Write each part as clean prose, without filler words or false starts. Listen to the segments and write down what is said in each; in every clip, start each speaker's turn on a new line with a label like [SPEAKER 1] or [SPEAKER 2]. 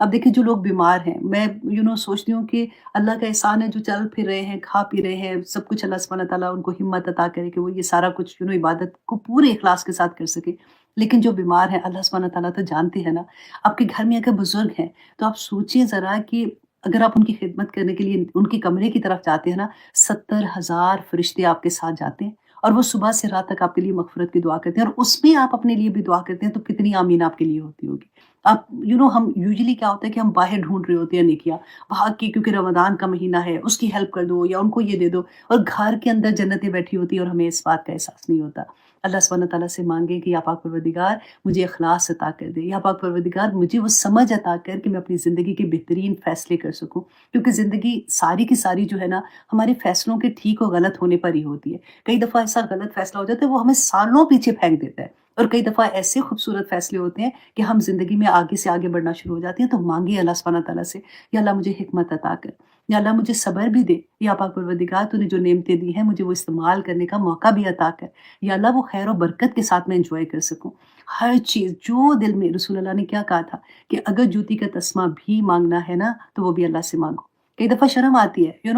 [SPEAKER 1] اب دیکھیں جو لوگ بیمار ہیں، میں سوچتی ہوں کہ اللہ کا احسان ہے جو چل پھر رہے ہیں، کھا پی رہے ہیں، سب کچھ اللہ سبحانہ تعالیٰ ان کو ہمت عطا کرے کہ وہ یہ سارا کچھ عبادت کو پورے اخلاص کے ساتھ کر سکے۔ لیکن جو بیمار ہیں اللہ سبحانہ تعالیٰ تو جانتے ہیں نا، آپ کے گھر میں اگر بزرگ ہیں تو آپ سوچیں ذرا کہ اگر آپ ان کی خدمت کرنے کے لیے ان کے کمرے کی طرف جاتے ہیں نا، 70,000 فرشتے آپ کے ساتھ جاتے ہیں اور وہ صبح سے رات تک آپ کے لیے مغفرت کی دعا کرتے ہیں، اور اس میں آپ اپنے لیے بھی دعا کرتے ہیں تو کتنی آمین آپ کے لیے ہوتی ہوگی۔ آپ ہم یوزلی کیا ہوتا ہے کہ ہم باہر ڈھونڈ رہے ہوتے ہیں نیکیاں، بھاگ کے، کیونکہ رمضان کا مہینہ ہے، اس کی ہیلپ کر دو یا ان کو یہ دے دو، اور گھر کے اندر جنتیں بیٹھی ہوتی ہیں اور ہمیں اس بات کا احساس نہیں ہوتا۔ اللہ سبحانہ تعالیٰ سے مانگے کہ یا پاک پروردگار مجھے اخلاص عطا کر دے، یا پاک پروردگار مجھے وہ سمجھ عطا کر کہ میں اپنی زندگی کے بہترین فیصلے کر سکوں، کیونکہ زندگی ساری کی ساری جو ہے نا ہمارے فیصلوں کے ٹھیک اور غلط ہونے پر ہی ہوتی ہے۔ کئی دفعہ ایسا غلط فیصلہ ہو جاتا ہے وہ ہمیں سالوں پیچھے پھینک دیتا ہے، اور کئی دفعہ ایسے خوبصورت فیصلے ہوتے ہیں کہ ہم زندگی میں آگے سے آگے بڑھنا شروع ہو جاتے ہیں۔ تو مانگے اللہ سبحانہ تعالیٰ سے، یا اللہ مجھے حکمت عطا کر، یا اللہ مجھے صبر بھی دے، یا پاک پروردگار تو نے جو نعمتیں دی ہیں مجھے وہ استعمال کرنے کا موقع بھی عطا کر، یا اللہ وہ خیر و برکت کے ساتھ میں انجوائے کر سکوں۔ ہر چیز جو دل میں، رسول اللہ نے کیا کہا تھا کہ اگر جوتی کا تسمہ بھی مانگنا ہے نا تو وہ بھی اللہ سے مانگو۔ کئی دفعہ شرم آتی ہے،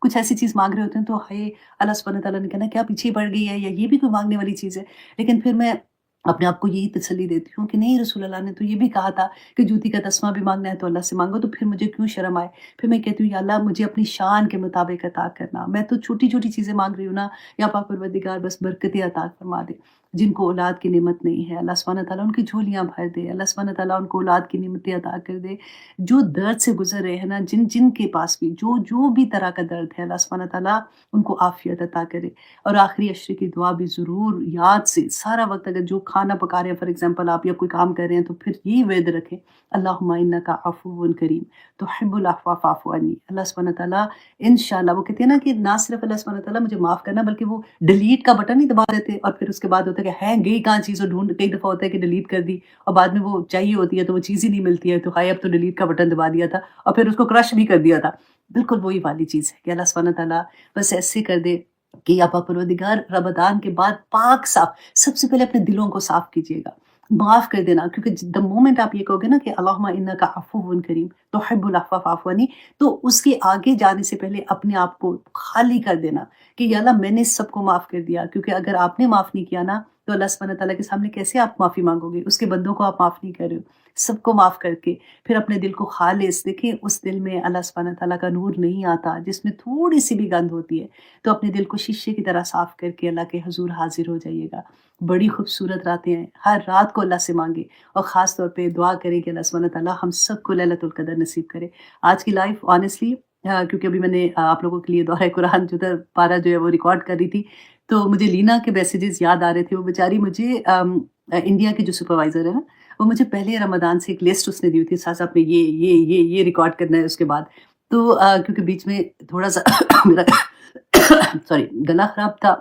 [SPEAKER 1] کچھ ایسی چیز مانگ رہے ہوتے ہیں تو ہائے اللہ سبحانہ تعالیٰ نے کہنا کیا پیچھے پڑ گئی ہے، یا یہ بھی کوئی مانگنے والی چیز ہے۔ لیکن پھر میں اپنے آپ کو یہی تسلی دیتی ہوں کہ نہیں، رسول اللہ نے تو یہ بھی کہا تھا کہ جوتی کا تسمہ بھی مانگنا ہے تو اللہ سے مانگو، تو پھر مجھے کیوں شرم آئے؟ پھر میں کہتی ہوں یا اللہ مجھے اپنی شان کے مطابق عطا کرنا، میں تو چھوٹی چھوٹی چیزیں مانگ رہی ہوں نا، یا پاک پروردگار بس برکتیں عطا فرما دے۔ جن کو اولاد کی نعمت نہیں ہے اللہ سبحانہ تعالیٰ ان کی جھولیاں بھر دے، اللہ سبحانہ تعالیٰ ان کو اولاد کی نعمتیں عطا کر دے۔ جو درد سے گزر رہے ہیں نا، جن کے پاس بھی جو بھی طرح کا درد ہے، اللہ سبحانہ تعالیٰ ان کو عافیت عطا کرے۔ اور آخری عشرے کی دعا بھی ضرور یاد سے سارا وقت، اگر جو کھانا پکا رہے ہیں فار ایگزامپل آپ، یا کوئی کام کر رہے ہیں، تو پھر یہ ورد رکھیں، اللہم انک عفو کریم تحب العفو فاعف عنی۔ اللہ سبحانہ تعالیٰ انشاءاللہ، وہ کہتے ہیں نا کہ نہ صرف اللہ سبحانہ تعالیٰ مجھے معاف کرنا بلکہ وہ ڈیلیٹ کا بٹن ہی دبا دیتے، اور پھر اس کے بعد ہوتا ہے کہ ہے گئی کہاں چیز، اور ڈھونڈ، کئی دفعہ ہوتا ہے کہ ڈیلیٹ کر دی اور بعد میں وہ چاہیے ہوتی ہے تو وہ چیز ہی نہیں ملتی ہے، تو ہائے اب تو ڈیلیٹ کا بٹن دبا دیا تھا اور پھر اس کو کرش بھی کر دیا تھا۔ بالکل وہی والی چیز ہے کہ اللہ سبحانہ تعالیٰ بس ایسے کر دے کہ یا پاک پروردگار رمضان کے بعد پاک صاف، سب سے پہلے اپنے دلوں کو صاف کیجیے گا، معاف کر دینا، کیونکہ دا مومنٹ آپ یہ کہو گے نا کہ اللہم انک عفو کریم تحب العفو فاعف عنی، تو اس کے آگے جانے سے پہلے اپنے آپ کو خالی کر دینا کہ یا اللہ میں نے سب کو معاف کر دیا، کیونکہ اگر آپ نے معاف نہیں کیا نا تو اللہ سبحانہ تعالیٰ کے سامنے کیسے آپ معافی مانگو گے؟ اس کے بندوں کو آپ معاف نہیں کر رہے ہو۔ سب کو معاف کر کے پھر اپنے دل کو خالص، دیکھیں اس دل میں اللہ سبحانہ تعالیٰ کا نور نہیں آتا جس میں تھوڑی سی بھی گند ہوتی ہے، تو اپنے دل کو شیشے کی طرح صاف کر کے اللہ کے حضور حاضر ہو جائیے گا۔ بڑی خوبصورت راتیں ہیں، ہر رات کو اللہ سے مانگے، اور خاص طور پہ دعا کریں کہ اللہ سبحانہ تعالیٰ ہم سب کو لیلۃ القدر نصیب کرے۔ آج کی لائف آنیسٹلی، کیونکہ ابھی میں نے آپ لوگوں کے لیے دورہ قرآن جو پارہ جو ہے وہ ریکارڈ کر رہی تھی، تو مجھے لینا کے میسیجز یاد آ رہے تھے۔ وہ بیچاری مجھے انڈیا کی جو سپروائزر ہے نا، وہ مجھے پہلے رمضان سے ایک لسٹ اس نے دی ہوئی تھی، ساتھ ساتھ میں یہ ریکارڈ کرنا ہے اس کے بعد، تو کیونکہ بیچ میں تھوڑا سا میرا گلا خراب تھا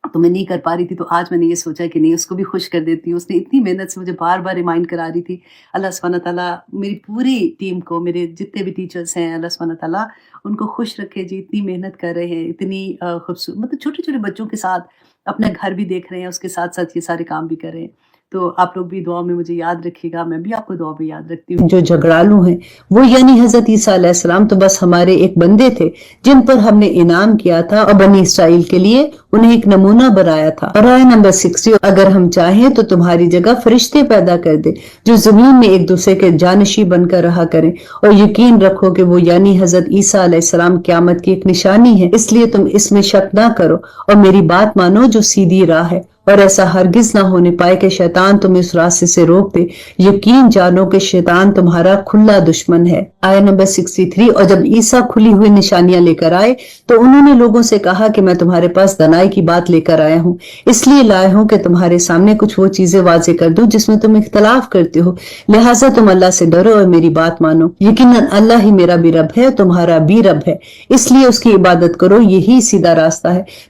[SPEAKER 1] تو میں نہیں کر پا رہی تھی، تو آج میں نے یہ سوچا کہ نہیں، اس کو بھی خوش کر دیتی ہوں۔ اس نے اتنی محنت سے مجھے بار بار ریمائنڈ کرا رہی تھی۔ اللہ سبحانہ تعالیٰ میری پوری ٹیم کو، میرے جتنے بھی ٹیچرز ہیں، اللہ سبحانہ تعالیٰ ان کو خوش رکھے جی، اتنی محنت کر رہے ہیں، اتنی خوبصورت، مطلب چھوٹے چھوٹے بچوں کے ساتھ اپنا گھر بھی دیکھ رہے ہیں، اس کے ساتھ ساتھ یہ سارے کام بھی کر رہے ہیں۔ تو آپ لوگ بھی دعا میں مجھے یاد رکھیے گا، میں بھی آپ کو دعا میں یاد رکھتی ہوں۔ جو جھگڑالو ہیں وہ یعنی حضرت عیسیٰ علیہ السلام تو بس ہمارے ایک بندے تھے جن پر ہم نے انعام کیا تھا، اور بنی اسرائیل کے لیے انہیں ایک نمونہ بنایا تھا۔ اور آیت نمبر 60، اگر ہم چاہیں تو تمہاری جگہ فرشتے پیدا کر دے جو زمین میں ایک دوسرے کے جانشی بن کر رہا کریں، اور یقین رکھو کہ وہ یعنی حضرت عیسیٰ علیہ السلام قیامت کی ایک نشانی ہے، اس لیے تم اس میں شک نہ کرو اور میری بات مانو جو سیدھی راہ ہے، اور ایسا ہرگز نہ ہونے پائے کہ شیطان تمہیں اس راستے سے روک دے۔ یقین جانو کہ شیطان تمہارا کھلا دشمن ہے۔ آیت نمبر 63، اور جب عیسیٰ کھلی ہوئی نشانیاں لے کر آئے تو انہوں نے لوگوں سے کہا کہ میں تمہارے پاس دنائی کی بات لے کر آیا ہوں، اس لیے لائے ہوں کہ تمہارے سامنے کچھ وہ چیزیں واضح کر دوں جس میں تم اختلاف کرتے ہو، لہٰذا تم اللہ سے ڈرو اور میری بات مانو۔ یقیناً اللہ ہی میرا بھی رب ہے، تمہارا بھی رب ہے، اس لیے اس کی عبادت کرو، یہی سیدھا راستہ ہے۔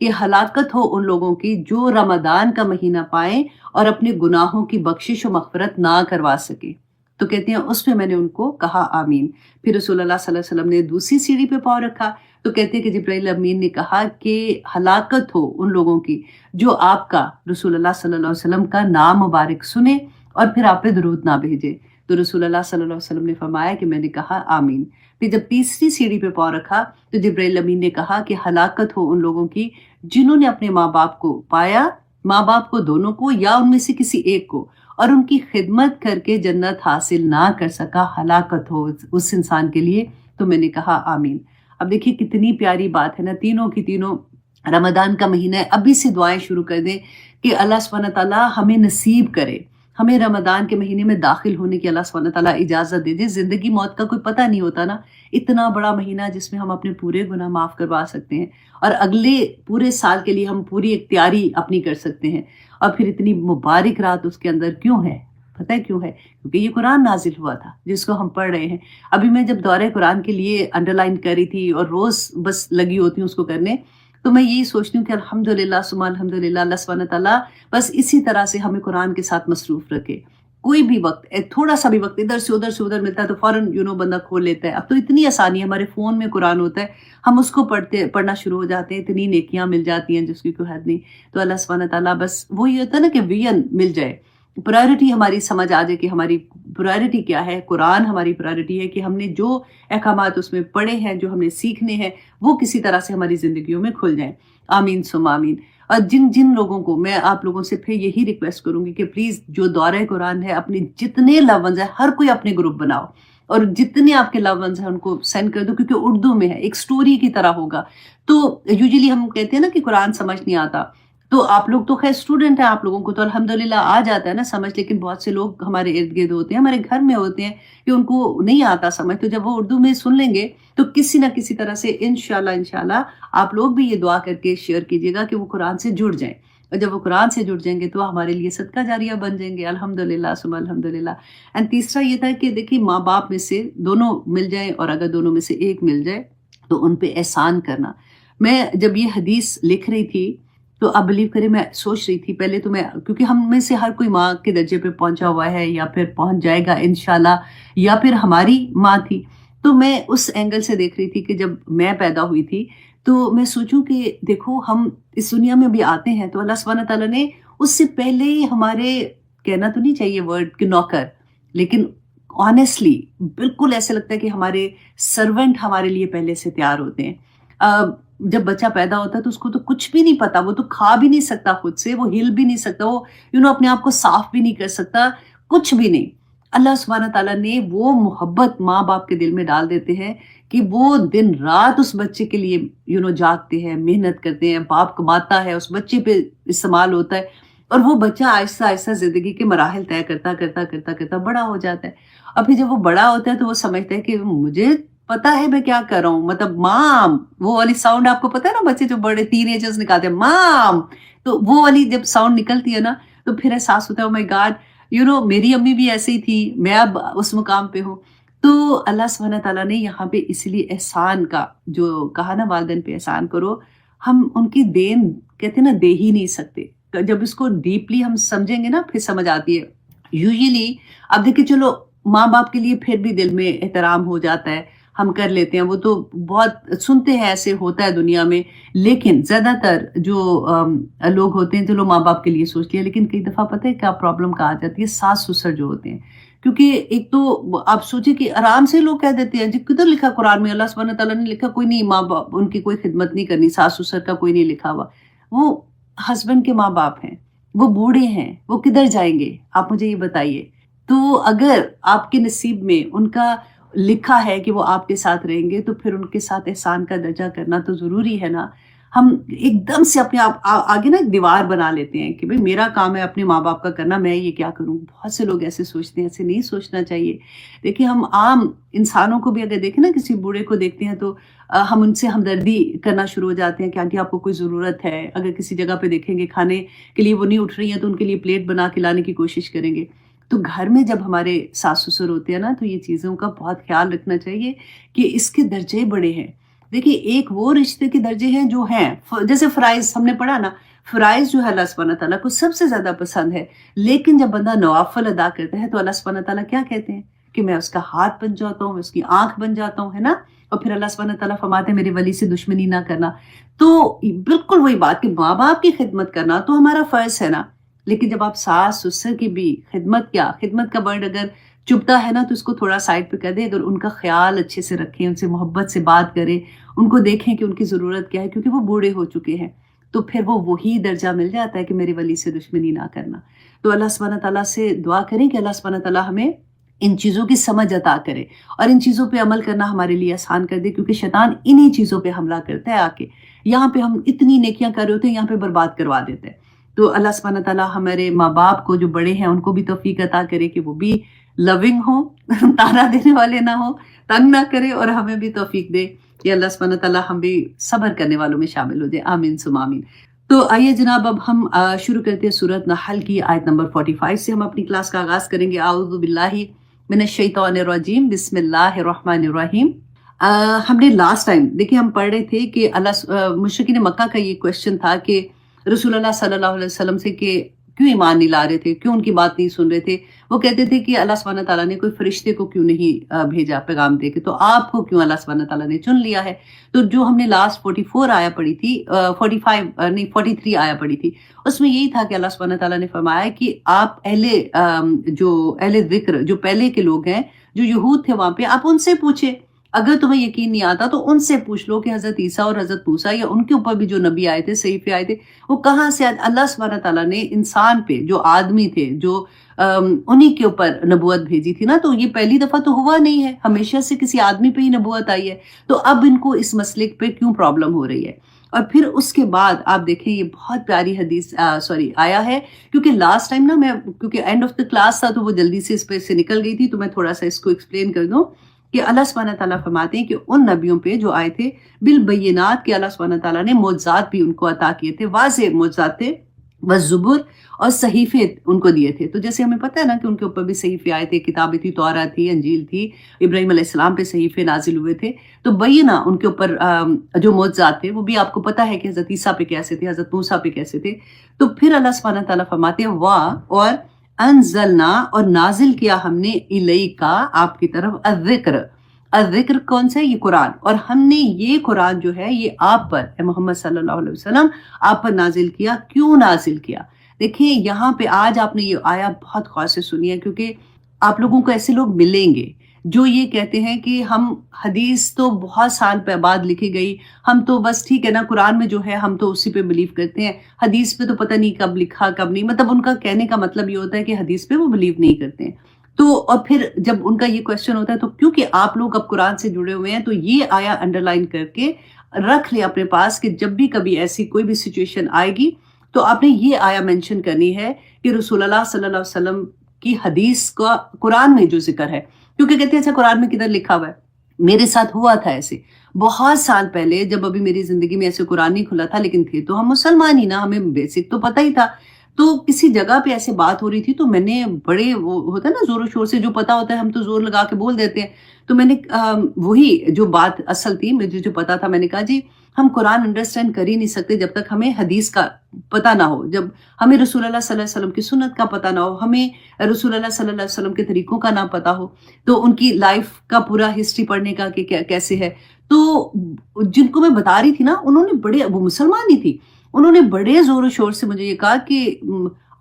[SPEAKER 1] کہ ہلاکت ہو ان لوگوں کی جو رمضان کا مہینہ پائیں اور اپنے گناہوں کی بخشش و مغفرت نہ کروا سکے. تو کہتے ہیں اس پہ میں نے ان کو کہا آمین. پھر رسول اللہ صلی اللہ علیہ وسلم نے دوسری سیڑھی پہ پاؤں رکھا تو کہتے ہیں کہ جبرائیل امین نے کہا کہ ہلاکت ہو ان لوگوں کی جو آپ کا رسول اللہ صلی اللہ علیہ وسلم کا نام مبارک سنے اور پھر آپ پہ درود نہ بھیجے. تو رسول اللہ صلی اللہ علیہ وسلم نے فرمایا کہ میں نے کہا آمین. پھر جب تیسری سیڑھی پہ پاؤں رکھا تو جبرائیل امین نے کہا کہ ہلاکت ہو ان لوگوں کی جنہوں نے اپنے ماں باپ کو پایا، ماں باپ کو دونوں کو یا ان میں سے کسی ایک کو، اور ان کی خدمت کر کے جنت حاصل نہ کر سکا، ہلاکت ہو اس انسان کے لیے. تو میں نے کہا آمین. اب دیکھیے کتنی پیاری بات ہے نا، تینوں کی تینوں رمضان کا مہینہ ہے. ابھی سے دعائیں شروع کر دیں کہ اللہ سبحانہ تعالیٰ ہمیں نصیب کرے، ہمیں رمضان کے مہینے میں داخل ہونے کی اللہ سبحانہ تعالیٰ اجازت دے دے. زندگی موت کا کوئی پتہ نہیں ہوتا نا، اتنا بڑا مہینہ جس میں ہم اپنے پورے گناہ معاف کروا سکتے ہیں اور اگلے پورے سال کے لیے ہم پوری ایک تیاری اپنی کر سکتے ہیں. اور پھر اتنی مبارک رات اس کے اندر کیوں ہے؟ پتہ ہے کیوں ہے؟ کیونکہ یہ قرآن نازل ہوا تھا جس کو ہم پڑھ رہے ہیں. ابھی میں جب دورہ قرآن کے لیے انڈر لائن کر رہی تھی اور روز بس لگی ہوتی ہوں اس کو کرنے، تو میں یہی سوچتی ہوں کہ الحمدللہ ثم الحمدللہ، اللہ سبحانہ تعالیٰ بس اسی طرح سے ہمیں قرآن کے ساتھ مصروف رکھے. کوئی بھی وقت، تھوڑا سا بھی وقت ادھر سے ادھر ملتا ہے تو فوراً بندہ کھول لیتا ہے. اب تو اتنی آسانی ہے، ہمارے فون میں قرآن ہوتا ہے، ہم اس کو پڑھنا شروع ہو جاتے ہیں، اتنی نیکیاں مل جاتی ہیں جس کی کوئی حد نہیں. تو اللہ سبحانہ تعالیٰ بس وہی ہوتا ہے نا کہ ویژن مل جائے، پرائرٹی ہماری سمجھ آ جائے کہ ہماری پرائرٹی کیا ہے. قرآن ہماری پرائرٹی ہے کہ ہم نے جو احکامات اس میں پڑھے ہیں، جو ہم نے سیکھنے ہیں، وہ کسی طرح سے ہماری زندگیوں میں کھل جائیں. آمین ثم آمین. اور جن لوگوں کو میں آپ لوگوں سے پھر یہی ریکویسٹ کروں گی کہ پلیز جو دورہ قرآن ہے، اپنے جتنے لو ونز ہیں ہر کوئی اپنے گروپ بناؤ اور جتنے آپ کے لو ونز ہیں ان کو سینڈ کر دو، کیونکہ اردو میں ہے، ایک سٹوری کی طرح ہوگا. تو یوزلی ہم کہتے ہیں نا کہ قرآن سمجھ نہیں آتا، تو آپ لوگ تو خیر اسٹوڈنٹ ہیں، آپ لوگوں کو تو الحمدللہ آ جاتا ہے نا سمجھ، لیکن بہت سے لوگ ہمارے ارد گرد ہوتے ہیں، ہمارے گھر میں ہوتے ہیں کہ ان کو نہیں آتا سمجھ. تو جب وہ اردو میں سن لیں گے تو کسی نہ کسی طرح سے انشاءاللہ آپ لوگ بھی یہ دعا کر کے شیئر کیجیے گا کہ وہ قرآن سے جڑ جائیں. اور جب وہ قرآن سے جڑ جائیں گے تو ہمارے لیے صدقہ جاریہ بن جائیں گے. الحمدللہ ثم الحمدللہ. اینڈ تیسرا یہ تھا کہ دیکھیے ماں باپ میں سے دونوں مل جائیں، اور اگر دونوں میں سے ایک مل جائے تو ان پہ احسان کرنا. میں جب یہ حدیث لکھ رہی تھی تو اب بلیو کرے میں سوچ رہی تھی پہلے تو میں، کیونکہ ہم میں سے ہر کوئی ماں کے درجے پہ پہنچا ہوا ہے یا پھر پہنچ جائے گا انشاءاللہ، یا پھر ہماری ماں تھی. تو میں اس اینگل سے دیکھ رہی تھی کہ جب میں پیدا ہوئی تھی تو میں سوچوں کہ دیکھو ہم اس دنیا میں بھی آتے ہیں تو اللہ سبحانہ تعالیٰ نے اس سے پہلے ہی ہمارے، کہنا تو نہیں چاہیے ورڈ کہ نوکر، لیکن آنیسٹلی بالکل ایسے لگتا ہے کہ ہمارے سرونٹ ہمارے لیے پہلے سے تیار ہوتے ہیں. جب بچہ پیدا ہوتا ہے تو اس کو تو کچھ بھی نہیں پتا، وہ تو کھا بھی نہیں سکتا خود سے، وہ ہل بھی نہیں سکتا، وہ اپنے آپ کو صاف بھی نہیں کر سکتا، کچھ بھی نہیں. اللہ سبحانہ تعالیٰ نے وہ محبت ماں باپ کے دل میں ڈال دیتے ہیں کہ وہ دن رات اس بچے کے لیے جاگتے ہیں، محنت کرتے ہیں، باپ کماتا ہے، اس بچے پہ استعمال ہوتا ہے، اور وہ بچہ آہستہ آہستہ زندگی کے مراحل طے کرتا کرتا کرتا کرتا بڑا ہو جاتا ہے. اور پھر جب وہ بڑا ہوتا ہے تو وہ سمجھتا ہے کہ مجھے پتا ہے میں کیا کر رہا ہوں، مطلب مام، وہ والی ساؤنڈ آپ کو پتا ہے نا، بچے جو بڑے ٹین ایجرز نکالتے ہیں مام، تو وہ والی جب ساؤنڈ نکلتی ہے نا تو پھر احساس ہوتا ہے او مائی گاڈ میری امی بھی ایسے ہی تھی، میں اب اس مقام پہ ہوں. تو اللہ سبحانہ تعالیٰ نے یہاں پہ اس لیے احسان کا جو کہا نا، والدین پہ احسان کرو، ہم ان کی دین کہتے ہیں نا دے ہی نہیں سکتے. جب اس کو ڈیپلی ہم سمجھیں گے نا پھر سمجھ آتی ہے. یوزلی اب دیکھیں چلو ماں باپ کے لیے پھر بھی دل میں احترام ہو جاتا ہے، ہم کر لیتے ہیں، وہ تو بہت سنتے ہیں ایسے ہوتا ہے دنیا میں. لیکن زیادہ تر جو لوگ ہوتے ہیں چلو ماں باپ کے لیے سوچ لیا، لیکن کئی دفعہ پتہ ہے کیا پرابلم کہا جاتی ہے، ساس سسر جو ہوتے ہیں. کیونکہ ایک تو آپ سوچیں کہ آرام سے لوگ کہہ دیتے ہیں جی کدھر لکھا قرآن میں، اللہ سبحانہ تعالیٰ نے لکھا کوئی نہیں ماں باپ ان کی کوئی خدمت نہیں کرنی، ساس سسر کا کوئی نہیں لکھا ہوا. وہ ہسبینڈ کے ماں باپ ہیں، وہ بوڑھے ہیں، وہ کدھر جائیں گے آپ مجھے یہ بتائیے. تو اگر آپ کے نصیب میں ان کا لکھا ہے کہ وہ آپ کے ساتھ رہیں گے تو پھر ان کے ساتھ احسان کا درجہ کرنا تو ضروری ہے نا. ہم ایک دم سے اپنے آپ آگے نا ایک دیوار بنا لیتے ہیں کہ بھئی میرا کام ہے اپنے ماں باپ کا کرنا، میں یہ کیا کروں. بہت سے لوگ ایسے سوچتے ہیں، ایسے نہیں سوچنا چاہیے. دیکھیں ہم عام انسانوں کو بھی اگر دیکھیں نا، کسی بوڑھے کو دیکھتے ہیں تو ہم ان سے ہمدردی کرنا شروع ہو جاتے ہیں کہ آنٹی آپ کو کوئی ضرورت ہے. اگر کسی جگہ پہ دیکھیں گے کھانے کے لیے وہ نہیں اٹھ رہی ہیں تو ان کے لیے پلیٹ بنا کے لانے کی کوشش کریں گے. تو گھر میں جب ہمارے ساس سسر ہوتے ہیں نا تو یہ چیزوں کا بہت خیال رکھنا چاہیے کہ اس کے درجے بڑے ہیں. دیکھیے ایک وہ رشتے کے درجے ہیں جو ہیں، جیسے فرائض ہم نے پڑھا نا، فرائض جو ہے اللہ سبحانہ تعالیٰ کو سب سے زیادہ پسند ہے، لیکن جب بندہ نوافل ادا کرتا ہے تو اللہ سبحانہ تعالیٰ کیا کہتے ہیں کہ میں اس کا ہاتھ بن جاتا ہوں، میں اس کی آنکھ بن جاتا ہوں، ہے نا؟ اور پھر اللہ سبحانہ تعالیٰ فرماتے ہیں میرے ولی سے دشمنی نہ کرنا. تو بالکل وہی بات کہ ماں باپ کی خدمت کرنا تو ہمارا فرض ہے نا، لیکن جب آپ ساس سسر کی بھی خدمت، کیا خدمت کا ورڈ اگر چبھتا ہے نا تو اس کو تھوڑا سائڈ پہ کر دیں، اگر ان کا خیال اچھے سے رکھیں، ان سے محبت سے بات کریں، ان کو دیکھیں کہ ان کی ضرورت کیا ہے، کیونکہ وہ بوڑھے ہو چکے ہیں، تو پھر وہ وہی درجہ مل جاتا ہے کہ میرے ولی سے دشمنی نہ کرنا. تو اللہ سبحانہ تعالیٰ سے دعا کریں کہ اللہ سبحانہ تعالیٰ ہمیں ان چیزوں کی سمجھ عطا کرے اور ان چیزوں پہ عمل کرنا ہمارے لیے آسان کر دے، کیونکہ شیطان انہی چیزوں پہ حملہ کرتا ہے آ کے. یہاں پہ ہم اتنی نیکیاں کر رہے ہوتے ہیں، یہاں پہ برباد کروا دیتے ہیں. تو اللہ سبحانہ تعالیٰ ہمارے ماں باپ کو جو بڑے ہیں ان کو بھی توفیق عطا کرے کہ وہ بھی لونگ ہوں، تانا دینے والے نہ ہوں، تنگ نہ کرے، اور ہمیں بھی توفیق دے کہ اللہ سبحانہ تعالیٰ ہم بھی صبر کرنے والوں میں شامل ہو جائے. آمین ثم آمین. تو آئیے جناب اب ہم شروع کرتے ہیں سورۃ نحل کی آیت نمبر 45 سے. ہم اپنی کلاس کا آغاز کریں گے. اعوذ باللہ من الشیطان الرجیم، بسم اللہ الرحمن الرحیم. ہم نے لاسٹ ٹائم دیکھیں ہم پڑھ رہے تھے کہ مشرکین مکہ کا یہ کوشچن تھا کہ رسول اللہ صلی اللہ علیہ وسلم سے کہ کیوں ایمان نہیں لا رہے تھے، کیوں ان کی بات نہیں سن رہے تھے. وہ کہتے تھے کہ اللہ سبحانہ تعالیٰ نے کوئی فرشتے کو کیوں نہیں بھیجا پیغام دے کے، تو آپ کو کیوں اللہ سبحانہ تعالیٰ نے چن لیا ہے. تو جو ہم نے لاسٹ 44 آیا پڑھی تھی، 43 آیا پڑھی تھی، اس میں یہی تھا کہ اللہ سبحانہ تعالیٰ نے فرمایا کہ آپ اہل ذکر جو پہلے کے لوگ ہیں، جو یہود تھے وہاں پہ، آپ ان سے پوچھیں. اگر تمہیں یقین نہیں آتا تو ان سے پوچھ لو کہ حضرت عیسیٰ اور حضرت موسیٰ یا ان کے اوپر بھی جو نبی آئے تھے، صحیفے آئے تھے، وہ کہاں سے اللہ سبحانہ تعالیٰ نے انسان پہ جو آدمی تھے، جو انہی کے اوپر نبوت بھیجی تھی نا. تو یہ پہلی دفعہ تو ہوا نہیں ہے، ہمیشہ سے کسی آدمی پہ ہی نبوت آئی ہے. تو اب ان کو اس مسئلے پہ کیوں پرابلم ہو رہی ہے؟ اور پھر اس کے بعد آپ دیکھیں یہ بہت پیاری حدیث آیا ہے، کیونکہ لاسٹ ٹائم نا میں کیونکہ اینڈ آف دا کلاس تھا تو وہ جلدی سے اس پہ سے نکل گئی تھی، تو میں تھوڑا سا اس کو ایکسپلین کر دوں کہ اللہ سبحانہ تعالیٰ فرماتے ہیں کہ ان نبیوں پہ جو آئے تھے بالبینات، کہ اللہ سبحانہ تعالیٰ نے معجزات بھی ان کو عطا کیے تھے، واضح معجزات تھے، والزبر اور صحیفے ان کو دیے تھے. تو جیسے ہمیں پتہ ہے نا کہ ان کے اوپر بھی صحیفے آئے تھے، کتابیں تھی، توراۃ تھی، انجیل تھی، ابراہیم علیہ السلام پہ صحیفے نازل ہوئے تھے. تو بینہ ان کے اوپر جو معجزات تھے وہ بھی آپ کو پتہ ہے کہ حضرت عیسیٰ پہ کیسے تھے، حضرت موسیٰ پہ کیسے تھے. تو پھر اللہ سبحانہ تعالیٰ فرماتے ہیں اور انزلنا، اور نازل کیا ہم نے الیکا، آپ کی طرف، الذکر کون سے؟ یہ قرآن. اور ہم نے یہ قرآن جو ہے یہ آپ پر، اے محمد صلی اللہ علیہ وسلم، آپ پر نازل کیا. کیوں نازل کیا؟ دیکھیں یہاں پہ آج آپ نے یہ آیا بہت غور سے سنی ہے، کیونکہ آپ لوگوں کو ایسے لوگ ملیں گے جو یہ کہتے ہیں کہ ہم حدیث تو بہت سال پہ بعد لکھی گئی، ہم تو بس ٹھیک ہے نا قرآن میں جو ہے ہم تو اسی پہ بلیو کرتے ہیں، حدیث پہ تو پتہ نہیں کب لکھا کب نہیں. مطلب ان کا کہنے کا مطلب یہ ہوتا ہے کہ حدیث پہ وہ بلیو نہیں کرتے ہیں. تو اور پھر جب ان کا یہ کوشچن ہوتا ہے تو کیونکہ آپ لوگ اب قرآن سے جڑے ہوئے ہیں تو یہ آیا انڈر لائن کر کے رکھ لیں اپنے پاس کہ جب بھی کبھی ایسی کوئی بھی سچویشن آئے گی تو آپ نے یہ آیا مینشن کرنی ہے کہ رسول اللہ صلی اللہ علیہ وسلم کی حدیث کا قرآن میں جو ذکر ہے. کیونکہ کہتے ہیں اچھا قرآن میں کدھر لکھا ہوا ہے؟ میرے ساتھ ہوا تھا ایسے بہت سال پہلے، جب ابھی میری زندگی میں ایسے قرآن نہیں کھلا تھا، لیکن تھے تو ہم مسلمان ہی نا، ہمیں بیسک تو پتہ ہی تھا. تو کسی جگہ پہ ایسے بات ہو رہی تھی تو میں نے بڑے وہ ہوتا ہے نا زور و شور سے، جو پتا ہوتا ہے ہم تو زور لگا کے بول دیتے ہیں. تو میں نے وہی جو بات اصل تھی مجھے جو پتا تھا، میں نے کہا جی ہم قرآن انڈرسٹینڈ کر ہی نہیں سکتے جب تک ہمیں حدیث کا پتہ نہ ہو، جب ہمیں رسول اللہ صلی اللہ علیہ وسلم کی سنت کا پتہ نہ ہو، ہمیں رسول اللہ صلی اللہ علیہ وسلم کے طریقوں کا نہ پتہ ہو، تو ان کی لائف کا پورا ہسٹری پڑھنے کا کہ کیسے ہے. تو جن کو میں بتا رہی تھی نا انہوں نے بڑے، وہ مسلمان ہی تھی، انہوں نے بڑے زور و شور سے مجھے یہ کہا کہ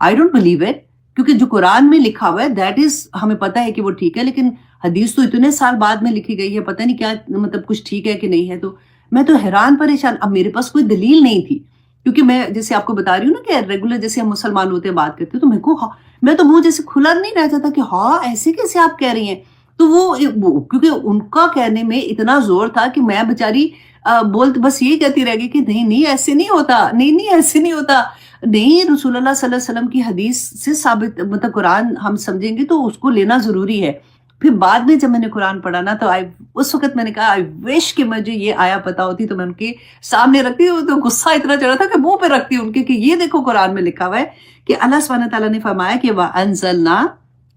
[SPEAKER 1] آئی ڈونٹ بلیو اٹ، کیونکہ جو قرآن میں لکھا ہوا ہے دیٹ از ہمیں پتہ ہے کہ وہ ٹھیک ہے، لیکن حدیث تو اتنے سال بعد میں لکھی گئی ہے، پتہ نہیں کیا مطلب کچھ ٹھیک ہے کہ نہیں ہے. تو میں تو حیران پریشان. اب میرے پاس کوئی دلیل نہیں تھی، کیونکہ میں جیسے آپ کو بتا رہی ہوں نا کہ ریگولر جیسے ہم مسلمان ہوتے ہیں بات کرتے ہیں، تو میں تو منہ جیسے کھلا نہیں رہتا تھا کہ ہاں ایسے کیسے آپ کہہ رہی ہیں. تو وہ کیونکہ ان کا کہنے میں اتنا زور تھا کہ میں بیچاری بس یہ کہتی رہ گئی کہ نہیں ایسے نہیں ہوتا، نہیں ایسے نہیں ہوتا، نہیں رسول اللہ صلی اللہ علیہ وسلم کی حدیث سے ثابت، مطلب قرآن ہم سمجھیں گے تو اس کو لینا ضروری ہے. پھر بعد میں جب میں نے قرآن پڑھا نا تو اس وقت میں نے کہا آئی وش کہ مجھے یہ آیا پتا ہوتی تو میں ان کے سامنے رکھتی. تو غصہ اتنا چڑھا تھا کہ منہ پہ رکھتی ان کے کہ یہ دیکھو قرآن میں لکھا ہوا ہے کہ اللہ سبحانہ تعالیٰ نے فرمایا کہ وَأَنزَلْنَا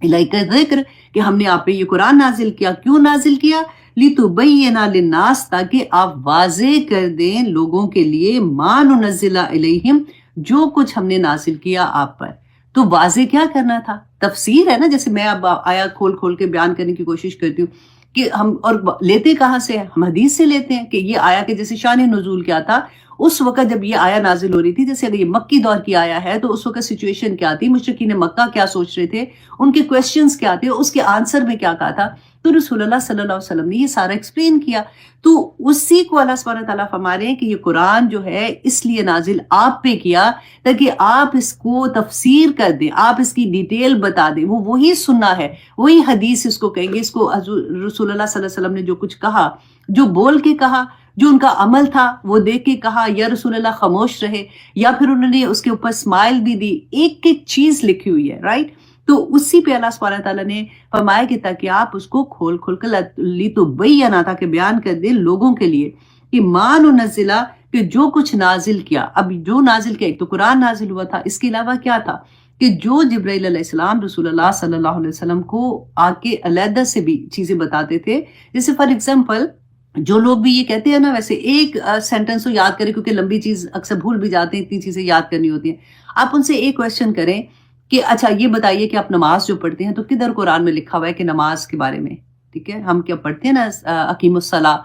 [SPEAKER 1] إِلَيْكَ الذِّكْرَ، کہ ہم نے آپ پہ یہ قرآن نازل کیا. کیوں نازل کیا؟ لِتُبَيِّنَ لِلنَّاسِ تاکہ آپ واضح کر دیں لوگوں کے لیے مَا نُنَزِّلَ إِلَيْهِمْ جو کچھ ہم نے نازل کیا آپ پر. تو واضح کیا کرنا تھا؟ تفسیر ہے نا، جیسے میں اب آیا کھول کھول کے بیان کرنے کی کوشش کرتی ہوں کہ ہم اور لیتے کہاں سے ہیں؟ ہم حدیث سے لیتے ہیں کہ یہ آیا کہ جیسے شان نزول کیا تھا اس وقت جب یہ آیا نازل ہو رہی تھی، جیسے اگر یہ مکی دور کی آیا ہے تو اس وقت سچویشن کیا تھی، مشرکین مکہ کیا سوچ رہے تھے، ان کے کویسچنز کیا تھے، اس کے آنسر میں کیا کہا تھا. تو رسول اللہ صلی اللہ علیہ وسلم نے یہ سارا ایکسپلین کیا. تو اسی کو اللہ سبحانہ تعالیٰ فرما رہے ہیں کہ یہ قرآن جو ہے اس لیے نازل آپ پہ کیا تاکہ آپ اس کو تفسیر کر دیں، آپ اس کی ڈیٹیل بتا دیں. وہ وہی سننا ہے، وہی حدیث اس کو کہیں گے. اس کو رسول اللہ صلی اللہ علیہ وسلم نے جو کچھ کہا، جو بول کے کہا، جو ان کا عمل تھا وہ دیکھ کے کہا یا رسول اللہ خاموش رہے یا پھر انہوں نے اس کے اوپر اسمائل بھی دی، ایک ایک چیز لکھی ہوئی ہے، رائٹ. تو اسی پہ اللہ سبحانہ تعالیٰ نے فرمایا کہ تاکہ آپ اس کو کھول کھول کر لِتُبَيِّنَ تاکہ بیان کر دیں لوگوں کے لیے کہ مَا نُنَزِّلَ کہ جو کچھ نازل کیا. اب جو نازل کیا، ایک تو قرآن نازل ہوا تھا، اس کے علاوہ کیا تھا کہ جو جبرائیل علیہ السلام رسول اللہ صلی اللہ علیہ وسلم کو آ کے علیحدہ سے بھی چیزیں بتاتے تھے. جیسے فار ایگزامپل جو لوگ بھی یہ کہتے ہیں نا، ویسے ایک سینٹنس کو یاد کریں کیونکہ لمبی چیز اکثر بھول بھی جاتے ہیں، اتنی چیزیں یاد کرنی ہوتی ہیں. آپ ان سے ایک کویسچن کریں کہ اچھا یہ بتائیے کہ آپ نماز جو پڑھتے ہیں تو کدھر قرآن میں لکھا ہوا ہے کہ نماز کے بارے میں، ٹھیک ہے، ہم کیا پڑھتے ہیں نا اقیم الصلاۃ،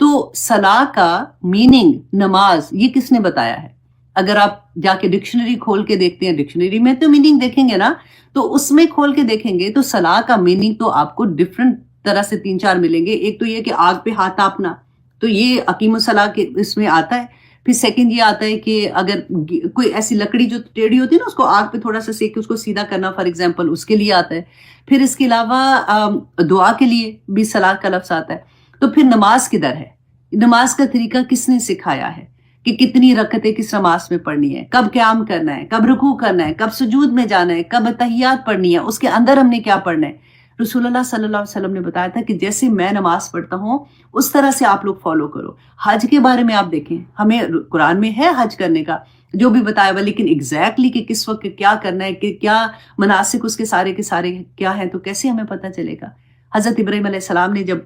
[SPEAKER 1] تو صلاح کا میننگ نماز یہ کس نے بتایا ہے؟ اگر آپ جا کے ڈکشنری کھول کے دیکھتے ہیں، ڈکشنری میں تو میننگ دیکھیں گے نا، تو اس میں کھول کے دیکھیں گے تو صلاح کا میننگ تو آپ کو ڈفرنٹ طرح سے 3-4 ملیں گے. ایک تو یہ کہ آگ پہ ہاتھ تاپنا، تو یہ اقیم الصلاۃ کے اس میں آتا ہے. پھر سیکنڈ یہ آتا ہے کہ اگر کوئی ایسی لکڑی جو ٹیڑھی ہوتی ہے نا اس کو آگ پہ تھوڑا سا سیک کے اس کو سیدھا کرنا، فار ایگزامپل، اس کے لیے آتا ہے. پھر اس کے علاوہ دعا کے لیے بھی صلاۃ کا لفظ آتا ہے. تو پھر نماز کدھر ہے؟ نماز کا طریقہ کس نے سکھایا ہے کہ کتنی رکعتیں کس نماز میں پڑھنی ہے، کب قیام کرنا ہے، کب رکوع کرنا ہے، کب سجود میں جانا ہے، کب تحیات پڑھنی ہے، اس کے اندر ہم نے کیا پڑھنا ہے. رسول اللہ صلی اللہ علیہ وسلم نے بتایا تھا کہ جیسے میں نماز پڑھتا ہوں اس طرح سے آپ لوگ فالو کرو. حج کے بارے میں آپ دیکھیں، ہمیں قرآن میں ہے حج کرنے کا جو بھی بتایا ہوا، لیکن ایگزیکٹلی کہ کس وقت کیا کرنا ہے، کہ کیا مناسک اس کے سارے کیا ہیں، تو کیسے ہمیں پتہ چلے گا. حضرت ابراہیم علیہ السلام نے جب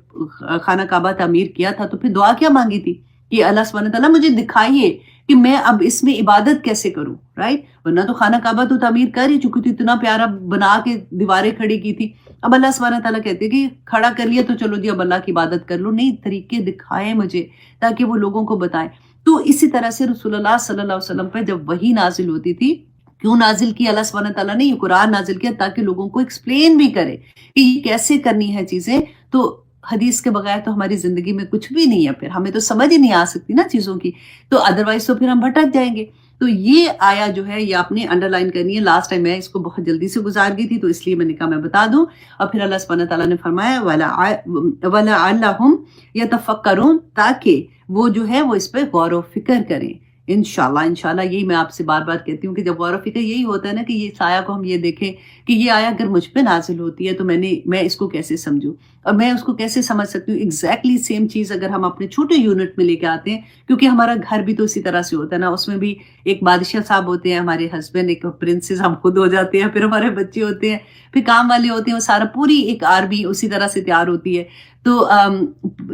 [SPEAKER 1] خانہ کعبہ تعمیر کیا تھا تو پھر دعا کیا مانگی تھی کہ اللہ سبحانہ تعالیٰ مجھے دکھائیے کہ میں اب اس میں عبادت کیسے کروں، رائٹ. ورنہ تو خانہ کعبہ تو تعمیر کر ہی چکی تھی، اتنا پیارا بنا کے دیواریں کھڑی کی تھی. اب اللہ سبحانہ تعالیٰ کہتے ہیں کہ کھڑا کر لیا تو چلو جی اب اللہ کی عبادت کر لو. نہیں، طریقے دکھائیں مجھے تاکہ وہ لوگوں کو بتائیں. تو اسی طرح سے رسول اللہ صلی اللہ علیہ وسلم پہ جب وحی نازل ہوتی تھی، کیوں نازل کی اللہ سبحانہ تعالیٰ نے؟ یہ قرآن نازل کیا تاکہ لوگوں کو ایکسپلین بھی کرے کہ یہ کیسے کرنی ہے چیزیں. تو حدیث کے بغیر تو ہماری زندگی میں کچھ بھی نہیں ہے، پھر ہمیں تو سمجھ ہی نہیں آ سکتی نا چیزوں کی، تو ادروائز تو پھر ہم بھٹک جائیں گے. تو یہ آیا جو ہے یہ آپ نے انڈر لائن کرنی ہے. لاسٹ ٹائم میں اس کو بہت جلدی سے گزار گئی تھی تو اس لیے میں نے کہا میں بتا دوں. اور پھر اللہ سبحانہ تعالیٰ نے فرمایا وَلَعَلَّهُمْ يَتَفَكَّرُونَ تاکہ وہ جو ہے وہ اس پہ غور و فکر کریں. انشاءاللہ یہی میں آپ سے بار بار کہتی ہوں کہ جب غور و فکر یہی ہوتا ہے نا کہ یہ آیا کو ہم یہ دیکھیں کہ یہ آیا اگر مجھ پہ نازل ہوتی ہے تو میں اس کو کیسے سمجھوں اور میں اس کو کیسے سمجھ سکتی ہوں. ایگزیکٹلی سیم چیز اگر ہم اپنے چھوٹے یونٹ میں لے کے آتے ہیں، کیونکہ ہمارا گھر بھی تو اسی طرح سے ہوتا ہے نا، اس میں بھی ایک بادشاہ صاحب ہوتے ہیں، ہمارے ہسبینڈ، ایک پرنسس ہم خود ہو جاتے ہیں، پھر ہمارے بچے ہوتے ہیں، پھر کام والے ہوتے ہیں، وہ سارا پوری ایک آرمی اسی طرح سے تیار ہوتی ہے. تو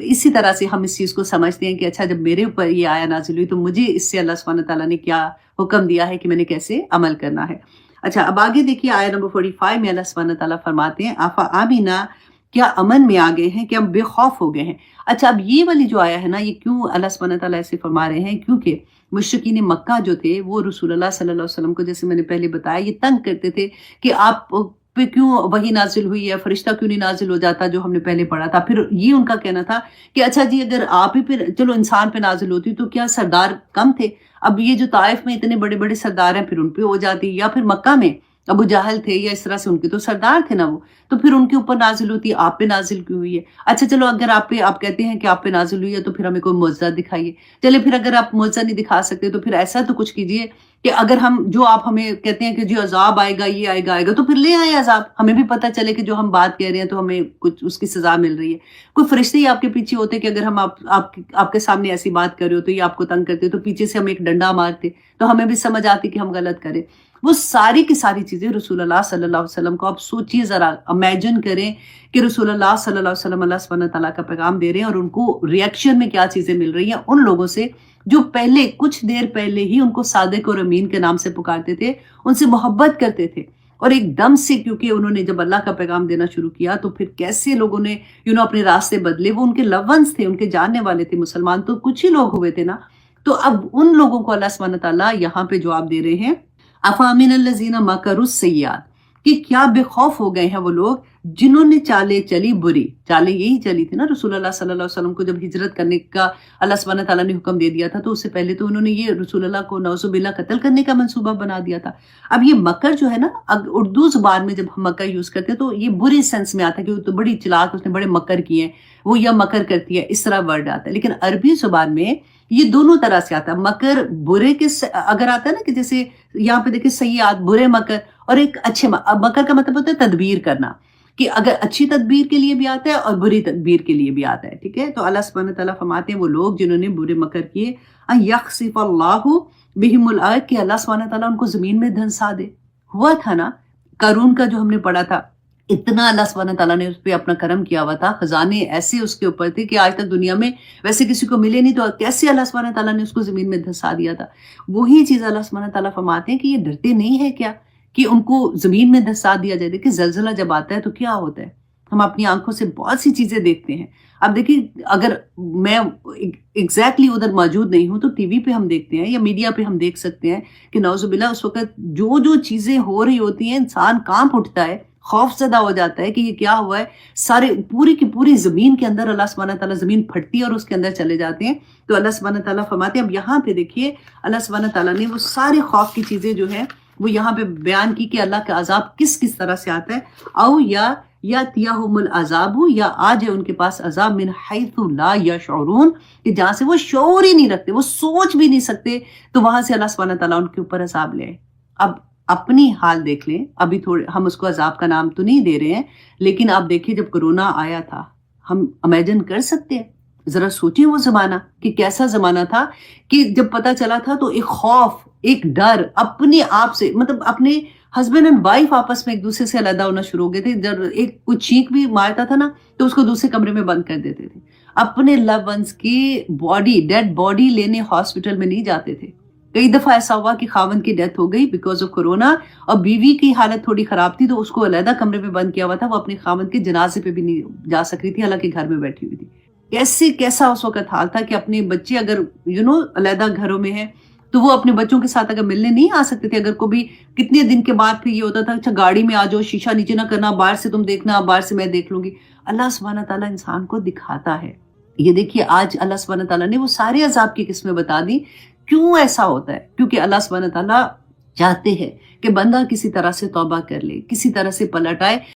[SPEAKER 1] اسی طرح سے ہم اس چیز کو سمجھتے ہیں کہ اچھا جب میرے اوپر یہ آیا نازل ہوئی تو مجھے اس سے اللہ سبحانہ تعالیٰ نے کیا حکم دیا ہے کہ میں نے کیسے عمل کرنا ہے. اچھا اب آگے دیکھیے آیا نمبر 45 میں اللہ سبحانہ تعالیٰ فرماتے ہیں آفا آمینہ، کیا امن میں آ گئے ہیں، کیا بے خوف ہو گئے ہیں. اچھا اب یہ والی جو آیا ہے نا، یہ کیوں اللہ سبحانہ تعالیٰ ایسے فرما رہے ہیں؟ کیونکہ مشرکین مکہ جو تھے وہ رسول اللہ صلی اللہ علیہ وسلم کو، جیسے میں نے پہلے بتایا، یہ تنگ کرتے تھے کہ آپ پہ کیوں وہی نازل ہوئی ہے، فرشتہ کیوں نہیں نازل ہو جاتا جو ہم نے پہلے پڑھا تھا. پھر یہ ان کا کہنا تھا کہ اچھا جی اگر آپ ہی پھر چلو انسان پہ نازل ہوتی تو کیا سردار کم تھے؟ اب یہ جو طائف میں اتنے بڑے بڑے سردار ہیں پھر ان پہ ہو جاتی، یا پھر مکہ میں ابو جہل تھے یا اس طرح سے ان کے تو سردار تھے نا وہ، تو پھر ان کے اوپر نازل ہوتی، آپ پہ نازل کیوں ہوئی ہے؟ اچھا چلو اگر آپ کہتے ہیں کہ آپ پہ نازل ہوئی ہے تو پھر ہمیں کوئی معجزہ دکھائیے. چلے پھر اگر آپ معجزہ نہیں دکھا سکتے تو پھر ایسا تو کچھ کیجیے کہ اگر ہم جو آپ ہمیں کہتے ہیں کہ جو عذاب آئے گا یہ آئے گا تو پھر لے آئے عذاب، ہمیں بھی پتہ چلے کہ جو ہم بات کہہ رہے ہیں تو ہمیں کچھ اس کی سزا مل رہی ہے. کوئی فرشتے ہی آپ کے پیچھے ہوتے کہ اگر ہم آپ کے سامنے ایسی بات کر رہے ہو تو یہ آپ کو تنگ کرتے تو پیچھے سے ہم ایک ڈنڈا مارتے تو ہمیں بھی سمجھ آتی کہ ہم غلط کریں. وہ ساری کی ساری چیزیں رسول اللہ صلی اللہ علیہ وسلم کو، آپ سوچیے ذرا، امیجن کریں کہ رسول اللہ صلی اللہ علیہ وسلم اللہ سبحانہ تعالیٰ کا پیغام دے رہے ہیں اور ان کو ریئیکشن میں کیا چیزیں مل رہی ہیں ان لوگوں سے جو پہلے کچھ دیر پہلے ہی ان کو صادق اور امین کے نام سے پکارتے تھے، ان سے محبت کرتے تھے، اور ایک دم سے کیونکہ انہوں نے جب اللہ کا پیغام دینا شروع کیا تو پھر کیسے لوگوں نے اپنے راستے بدلے. وہ ان کے لو ونس تھے، ان کے جاننے والے تھے، مسلمان تو کچھ ہی لوگ ہوئے تھے نا. تو اب ان لوگوں کو اللہ سبحانہ تعالیٰ یہاں پہ جواب دے رہے ہیں، افامن الذین مکروا السیئات، کہ کیا بے خوف ہو گئے ہیں وہ لوگ جنہوں نے چالیں چلی بری. چالیں یہی چلی تھی نا رسول اللہ صلی اللہ علیہ وسلم کو جب ہجرت کرنے کا اللہ سبحانہ تعالیٰ نے حکم دے دیا تھا، تو اس سے پہلے تو انہوں نے یہ رسول اللہ کو نعوذ باللہ قتل کرنے کا منصوبہ بنا دیا تھا. اب یہ مکر جو ہے نا، اردو زبان میں جب ہم مکر یوز کرتے ہیں تو یہ بری سینس میں آتا ہے کہ وہ تو بڑی چلاک، اس نے بڑے مکر کیے ہیں، وہ یا مکر کرتی ہے، اس طرح ورڈ آتا ہے. لیکن عربی زبان میں یہ دونوں طرح سے آتا ہے. مکر برے کے اگر آتا ہے نا، کہ جیسے یہاں پہ دیکھیں سیئات برے مکر، اور ایک اچھے مکر کا مطلب ہوتا ہے تدبیر کرنا، کہ اگر اچھی تدبیر کے لیے بھی آتا ہے اور بری تدبیر کے لیے بھی آتا ہے. ٹھیک ہے، تو اللہ سبحانہ تعالیٰ فرماتے ہیں وہ لوگ جنہوں نے برے مکر کیے، ان یخسف اللہ بہم الارض، کہ اللہ سبحانہ تعالیٰ ان کو زمین میں دھنسا دے. ہوا تھا نا قارون کا جو ہم نے پڑھا تھا، اتنا اللہ سبحانہ تعالیٰ نے اس پہ اپنا کرم کیا ہوا تھا، خزانے ایسے اس کے اوپر تھے کہ آج تک دنیا میں ویسے کسی کو ملے نہیں. تو کیسے اللہ سبحانہ تعالیٰ نے اس کو زمین میں دھنسا دیا تھا. وہی چیز اللہ سبحانہ تعالیٰ فرماتے ہیں کہ یہ ڈرتے نہیں ہے کیا کہ ان کو زمین میں دھنسا دیا جائے. دیکھیں زلزلہ جب آتا ہے تو کیا ہوتا ہے، ہم اپنی آنکھوں سے بہت سی چیزیں دیکھتے ہیں. اب دیکھیں اگر میں ایگزیکٹلی ادھر موجود نہیں ہوں تو ٹی وی پہ ہم دیکھتے ہیں یا میڈیا پہ ہم دیکھ سکتے ہیں کہ نعوذ باللہ اس وقت جو چیزیں ہو رہی ہوتی ہیں انسان کانپ اٹھتا ہے، خوف زدہ ہو جاتا ہے کہ یہ کیا ہوا ہے. سارے پوری کی پوری زمین کے اندر اللہ سبحانہ تعالیٰ، زمین پھٹتی ہے اور اس کے اندر چلے جاتے ہیں. تو اللہ سبحانہ تعالیٰ فرماتے ہیں، اب یہاں پہ دیکھیے اللہ سبحانہ تعالیٰ نے وہ سارے خوف کی چیزیں جو ہیں وہ یہاں پہ بیان کی کہ اللہ کا عذاب کس کس طرح سے آتا ہے. او یا تیہم العذاب، یا آ جائے ان کے پاس عذاب من حیث لا یشعرون، کہ جہاں سے وہ شعور ہی نہیں رکھتے، وہ سوچ بھی نہیں سکتے، تو وہاں سے اللہ سبحانہ تعالیٰ ان کے اوپر عذاب لے آئے. اب اپنی حال دیکھ لیں، ابھی تھوڑے ہم اس کو عذاب کا نام تو نہیں دے رہے ہیں، لیکن آپ دیکھیں جب کرونا آیا تھا، ہم امیجن کر سکتے ہیں، ذرا سوچیں وہ زمانہ کہ کیسا زمانہ تھا، کہ جب پتہ چلا تھا تو ایک خوف، ایک ڈر اپنے آپ سے، مطلب اپنے ہسبینڈ اینڈ وائف آپس میں ایک دوسرے سے علیحدہ ہونا شروع ہو گئے تھے. جب ایک کوئی چینک بھی مارتا تھا نا تو اس کو دوسرے کمرے میں بند کر دیتے تھے. اپنے لو ونس کی باڈی، ڈیڈ باڈی لینے ہاسپٹل میں نہیں جاتے تھے. کئی دفعہ ایسا ہوا کہ خاوند کی ڈیتھ ہو گئی بیکاز آف کورونا، اور بیوی کی حالت تھوڑی خراب تھی تو اس کو علیحدہ کمرے میں بند کیا ہوا تھا، وہ اپنے خاوند کے جنازے پہ بھی نہیں جا سک رہی تھی، حالانکہ گھر میں بیٹھی ہوئی تھی. کیسا اس وقت حال تھا کہ اپنے بچے اگر علیحدہ گھروں میں ہیں تو وہ اپنے بچوں کے ساتھ اگر ملنے نہیں آ سکتے تھے. اگر کوئی کتنے دن کے بعد پھر یہ ہوتا تھا، اچھا گاڑی میں آ جاؤ، شیشہ نیچے نہ کرنا، باہر سے تم دیکھنا، باہر سے میں دیکھ لوں گی. اللہ سبحانہ تعالیٰ انسان کو دکھاتا ہے. یہ دیکھیے آج اللہ سبحانہ تعالیٰ نے وہ سارے عذاب کی قسمیں بتا دی. کیوں ایسا ہوتا ہے؟ کیونکہ اللہ سبحانہ تعالیٰ چاہتے ہیں کہ بندہ کسی طرح سے توبہ کر لے، کسی طرح سے پلٹ آئے.